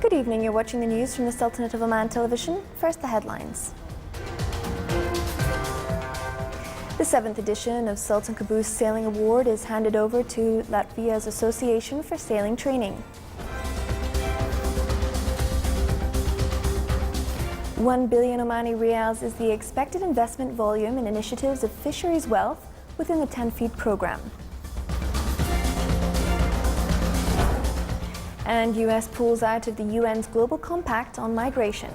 Good evening, you're watching the news from the Sultanate of Oman television. First, the headlines. The 7th edition of Sultan Qaboos Sailing Award is handed over to Latvia's Association for Sailing Training. 1 billion Omani Rials is the expected investment volume in initiatives of fisheries wealth within the 10 Feet program. And US pulls out of the UN's Global Compact on migration.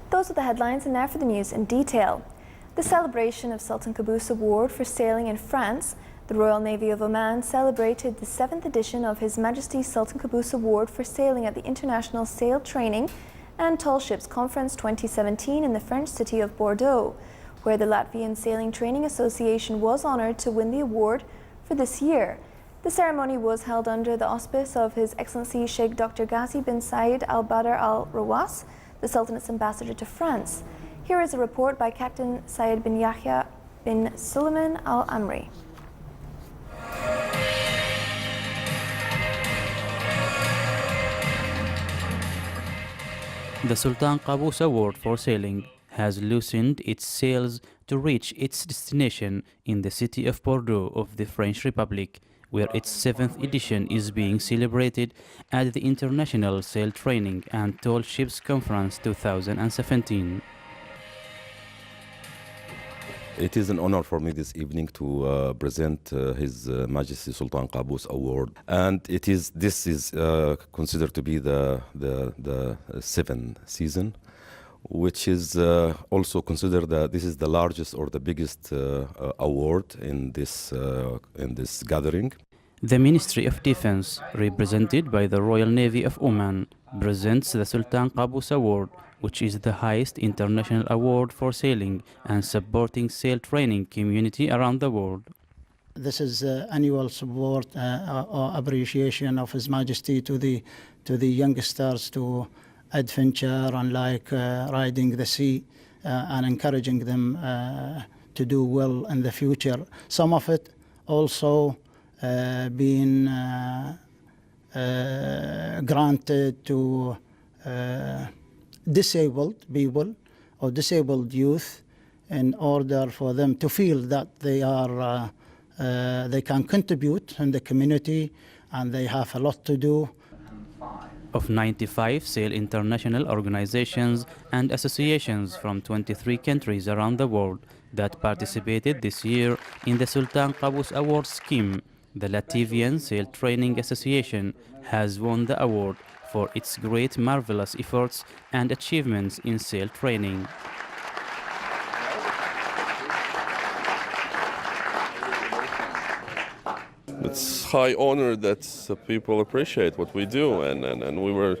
Those are the headlines, and now for the news in detail. The celebration of Sultan Qaboos Award for sailing in France. The Royal Navy of Oman celebrated the 7th edition of His Majesty's Sultan Qaboos Award for sailing at the International Sail Training and Tall Ships Conference 2017 in the French city of Bordeaux, where the Latvian Sailing Training Association was honoured to win the award for this year. The ceremony was held under the auspice of His Excellency Sheikh Dr. Ghazi bin Saeed Al Badr Al Rawas, the Sultanate's ambassador to France. Here is a report by Captain Saeed bin Yahya bin Suleiman Al Amri. The Sultan Qaboos Award for Sailing has loosened its sails to reach its destination in the city of Bordeaux of the French Republic, where its 7th edition is being celebrated at the International Sail Training and Tall Ships Conference 2017. It is an honor for me this evening to present His Majesty Sultan Qaboos Award, and this is considered to be the 7th season, which is also considered that this is the largest or the biggest award in this gathering. The Ministry of Defense, represented by the Royal Navy of Oman, presents the Sultan Qaboos Award, which is the highest international award for sailing and supporting sail training community around the world. This is annual support or appreciation of His Majesty to the youngsters to adventure and riding the sea and encouraging them to do well in the future. Some of it also being granted to disabled people or disabled youth in order for them to feel that they can contribute in the community and they have a lot to do. Of 95 sail international organizations and associations from 23 countries around the world that participated this year in the Sultan Qaboos Award scheme, the Latvian Sail Training Association has won the award for its great marvelous efforts and achievements in sail training. It's high honor that people appreciate what we do, and we were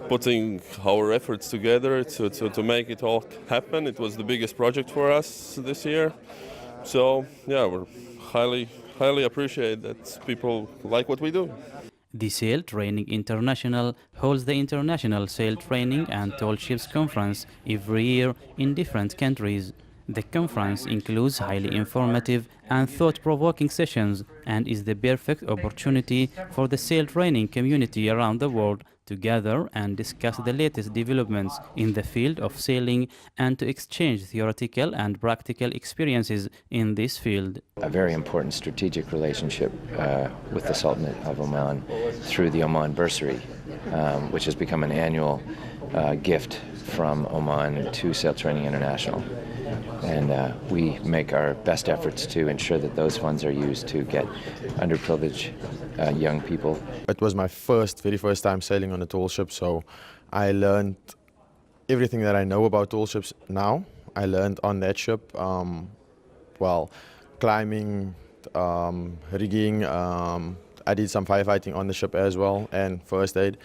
putting our efforts together to make it all happen. It was the biggest project for us this year. So yeah, we're highly appreciate that people like what we do. The Sail Training International holds the International Sail Training and Tall Ships Conference every year in different countries. The conference includes highly informative and thought-provoking sessions and is the perfect opportunity for the sail training community around the world to gather and discuss the latest developments in the field of sailing and to exchange theoretical and practical experiences in this field. A very important strategic relationship with the Sultanate of Oman through the Oman Bursary, which has become an annual gift from Oman to Sail Training International. And we make our best efforts to ensure that those funds are used to get underprivileged young people. It was my very first time sailing on a tall ship, so I learned everything that I know about tall ships now. I learned on that ship, climbing, rigging. I did some firefighting on the ship as well, and first aid.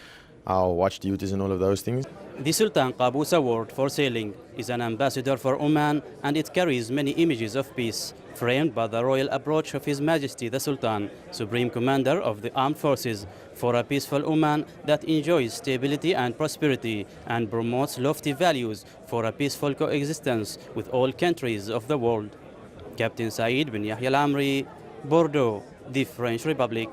I'll watch duties and all of those things. The Sultan Qaboos Award for Sailing is an ambassador for Oman, and it carries many images of peace, framed by the royal approach of His Majesty the Sultan, Supreme Commander of the Armed Forces, for a peaceful Oman that enjoys stability and prosperity and promotes lofty values for a peaceful coexistence with all countries of the world. Captain Saeed bin Yahya Al-Amri, Bordeaux, the French Republic.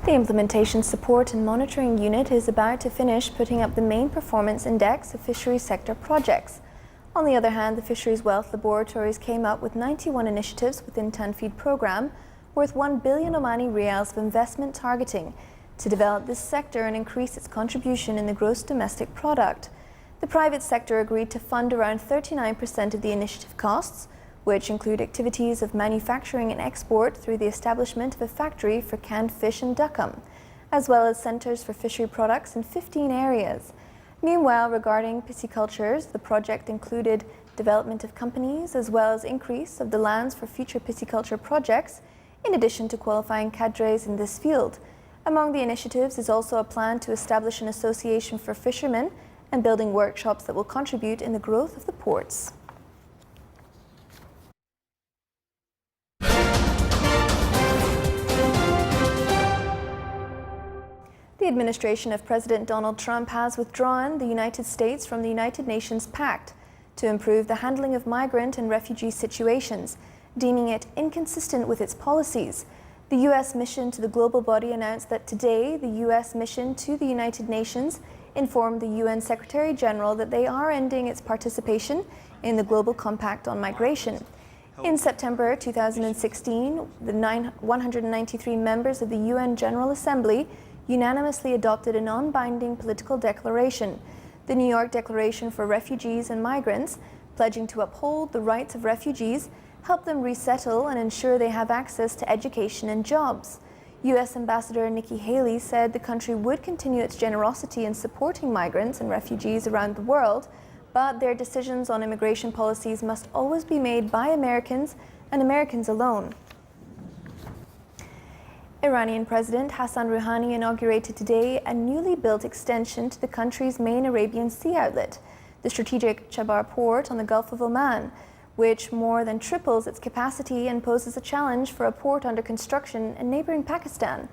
The Implementation Support and Monitoring Unit is about to finish putting up the main performance index of fisheries sector projects. On the other hand, the Fisheries Wealth Laboratories came up with 91 initiatives within Tanfeed program worth 1 billion Omani Riyals of investment targeting to develop this sector and increase its contribution in the gross domestic product. The private sector agreed to fund around 39% of the initiative costs, which include activities of manufacturing and export through the establishment of a factory for canned fish in Duqm, as well as centres for fishery products in 15 areas. Meanwhile, regarding piscicultures, the project included development of companies as well as increase of the lands for future pisciculture projects, in addition to qualifying cadres in this field. Among the initiatives is also a plan to establish an association for fishermen and building workshops that will contribute in the growth of the ports. The administration of President Donald Trump has withdrawn the United States from the United Nations Pact to improve the handling of migrant and refugee situations, deeming it inconsistent with its policies. The U.S. mission to the global body announced that today the U.S. mission to the United Nations informed the UN Secretary General that they are ending its participation in the Global Compact on Migration. In September 2016, the 193 members of the UN General Assembly unanimously adopted a non-binding political declaration, the New York Declaration for Refugees and Migrants, pledging to uphold the rights of refugees, help them resettle, and ensure they have access to education and jobs. U.S. Ambassador Nikki Haley said the country would continue its generosity in supporting migrants and refugees around the world, but their decisions on immigration policies must always be made by Americans and Americans alone. Iranian President Hassan Rouhani inaugurated today a newly built extension to the country's main Arabian Sea outlet, the strategic Chabar port on the Gulf of Oman, which more than triples its capacity and poses a challenge for a port under construction in neighboring Pakistan.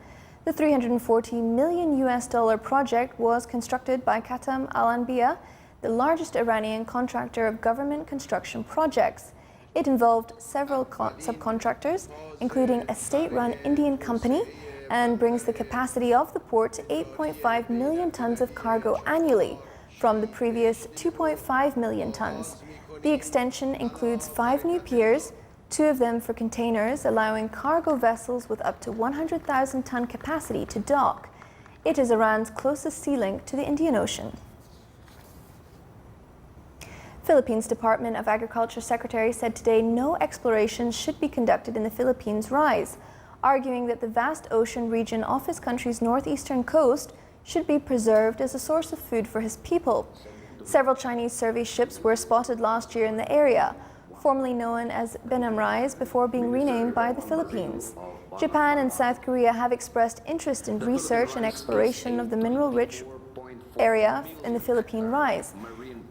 The $340 million project was constructed by Khatam Al Anbiya, the largest Iranian contractor of government construction projects. It involved several subcontractors, including a state-run Indian company, and brings the capacity of the port to 8.5 million tons of cargo annually, from the previous 2.5 million tons. The extension includes 5 new piers, 2 of them for containers, allowing cargo vessels with up to 100,000-ton capacity to dock. It is Iran's closest sea link to the Indian Ocean. Philippines Department of Agriculture Secretary said today no exploration should be conducted in the Philippines' rise, arguing that the vast ocean region off his country's northeastern coast should be preserved as a source of food for his people. Several Chinese survey ships were spotted last year in the area, formerly known as Benam Rise before being renamed by the Philippines. Japan and South Korea have expressed interest in research and exploration of the mineral-rich area in the Philippine Rise.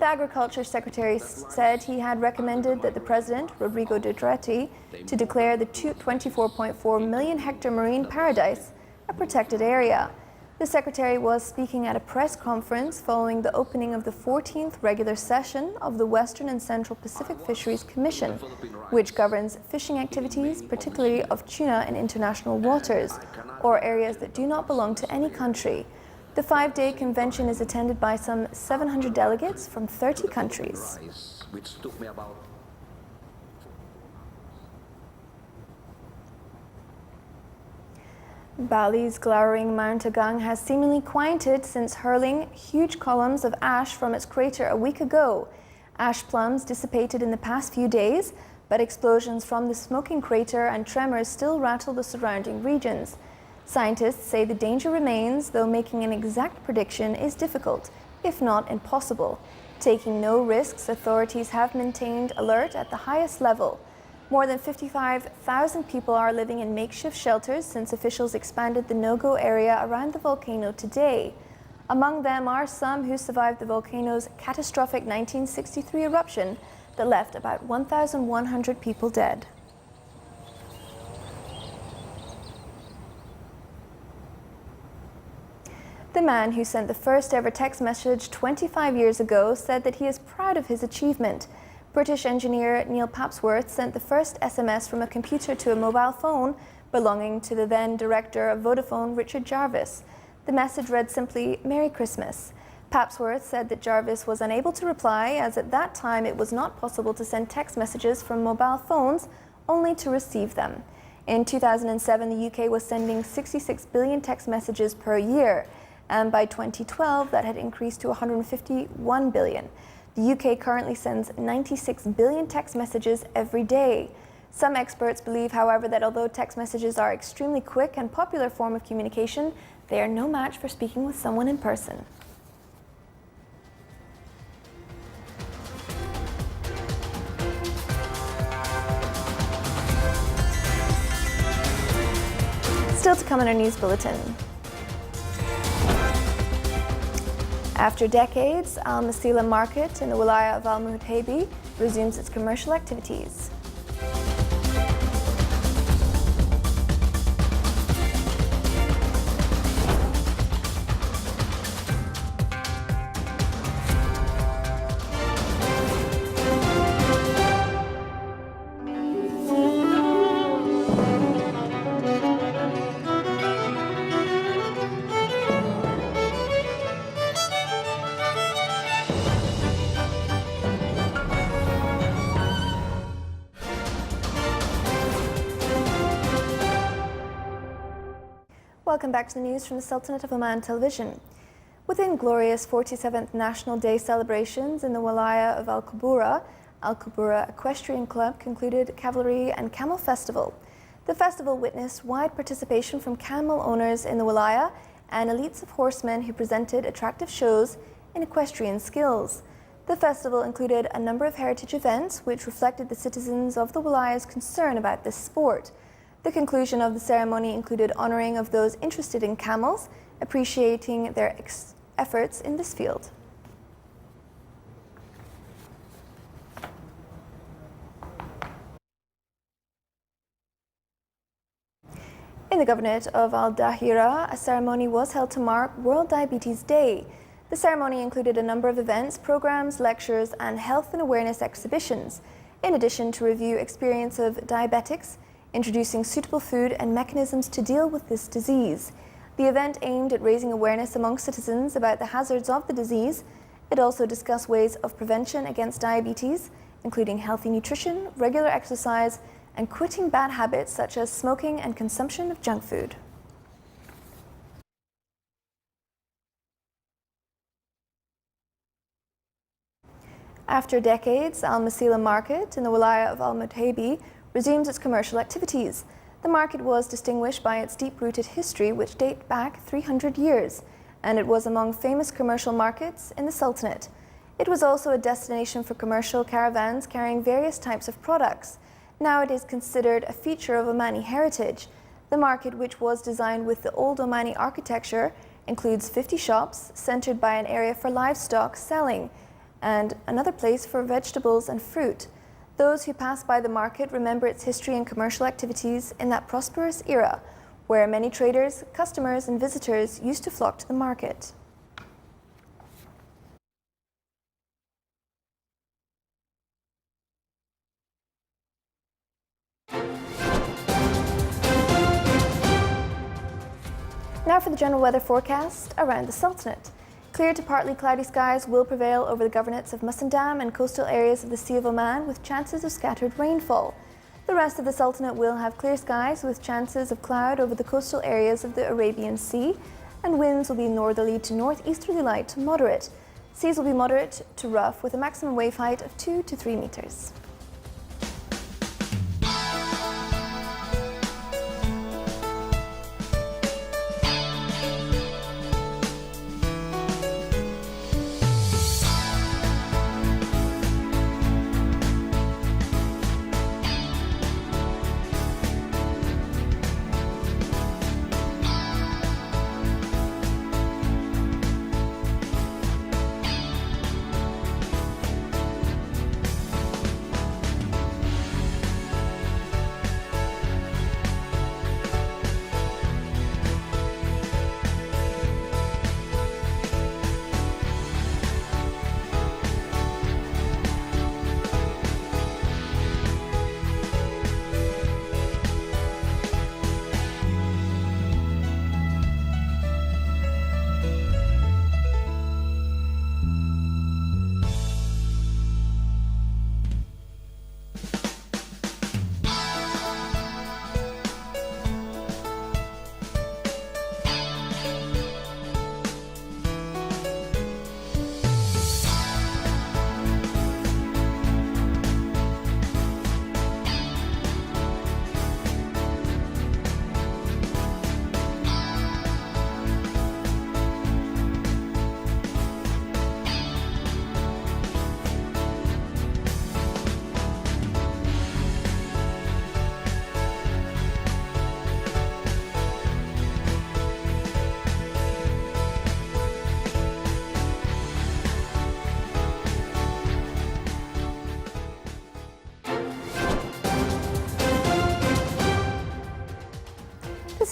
The Agriculture Secretary said he had recommended that the President, Rodrigo Duterte, to declare the 24.4 million hectare marine paradise a protected area. The Secretary was speaking at a press conference following the opening of the 14th regular session of the Western and Central Pacific Fisheries Commission, which governs fishing activities, particularly of tuna in international waters, or areas that do not belong to any country. The 5-day convention is attended by some 700 delegates from 30 countries. Bali's glowering Mount Agang has seemingly quieted since hurling huge columns of ash from its crater a week ago. Ash plumes dissipated in the past few days, but explosions from the smoking crater and tremors still rattle the surrounding regions. Scientists say the danger remains, though making an exact prediction is difficult, if not impossible. Taking no risks, authorities have maintained alert at the highest level. More than 55,000 people are living in makeshift shelters since officials expanded the no-go area around the volcano today. Among them are some who survived the volcano's catastrophic 1963 eruption that left about 1,100 people dead. The man who sent the first ever text message 25 years ago said that he is proud of his achievement. British engineer Neil Papsworth sent the first SMS from a computer to a mobile phone belonging to the then director of Vodafone, Richard Jarvis. The message read simply, "Merry Christmas." Papsworth said that Jarvis was unable to reply, as at that time it was not possible to send text messages from mobile phones, only to receive them. In 2007, the UK was sending 66 billion text messages per year, and by 2012 that had increased to 151 billion. The UK currently sends 96 billion text messages every day. Some experts believe, however, that although text messages are extremely quick and popular form of communication, they are no match for speaking with someone in person. Still to come in our news bulletin. After decades, Al Masila Market in the Wilaya of Al Muhtaybi resumes its commercial activities. Welcome back to the news from the Sultanate of Oman television. Within glorious 47th National Day celebrations in the Wilaya of Al Kubura Equestrian Club concluded Cavalry and Camel Festival. The festival witnessed wide participation from camel owners in the Wilaya and elites of horsemen who presented attractive shows in equestrian skills. The festival included a number of heritage events which reflected the citizens of the Wilaya's concern about this sport. The conclusion of the ceremony included honoring of those interested in camels, appreciating their efforts in this field. In the governorate of Al Dahira, a ceremony was held to mark World Diabetes Day. The ceremony included a number of events, programs, lectures, and health and awareness exhibitions, in addition to review experience of diabetics, introducing suitable food and mechanisms to deal with this disease. The event aimed at raising awareness among citizens about the hazards of the disease. It also discussed ways of prevention against diabetes, including healthy nutrition, regular exercise, and quitting bad habits such as smoking and consumption of junk food. After decades, Al Masila Market in the Wilaya of Al Muhtaybi resumes its commercial activities. The market was distinguished by its deep-rooted history, which date back 300 years, and it was among famous commercial markets in the Sultanate. It was also a destination for commercial caravans carrying various types of products. Now it is considered a feature of Omani heritage. The market, which was designed with the old Omani architecture, includes 50 shops, centered by an area for livestock selling, and another place for vegetables and fruit. Those who pass by the market remember its history and commercial activities in that prosperous era, where many traders, customers, and visitors used to flock to the market. Now for the general weather forecast around the Sultanate. Clear to partly cloudy skies will prevail over the governorates of Musandam and coastal areas of the Sea of Oman, with chances of scattered rainfall. The rest of the Sultanate will have clear skies with chances of cloud over the coastal areas of the Arabian Sea, and winds will be northerly to northeasterly light to moderate. Seas will be moderate to rough with a maximum wave height of 2 to 3 meters.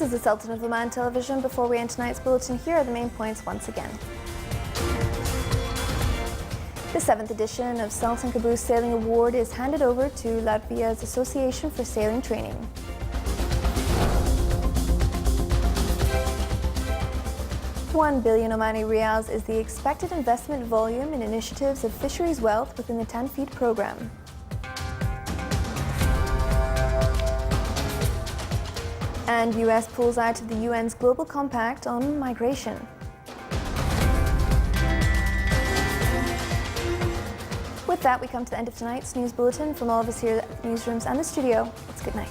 This is the Sultan of Oman television. Before we end tonight's bulletin, here are the main points once again. The 7th edition of Sultan Qaboos Sailing Award is handed over to Latvia's Association for Sailing Training. $1 billion Omani Riyals is the expected investment volume in initiatives of fisheries wealth within the 10 Feet program. And US pulls out of the UN's Global Compact on migration. With that, we come to the end of tonight's news bulletin. From all of us here at the newsrooms and the studio, it's good night.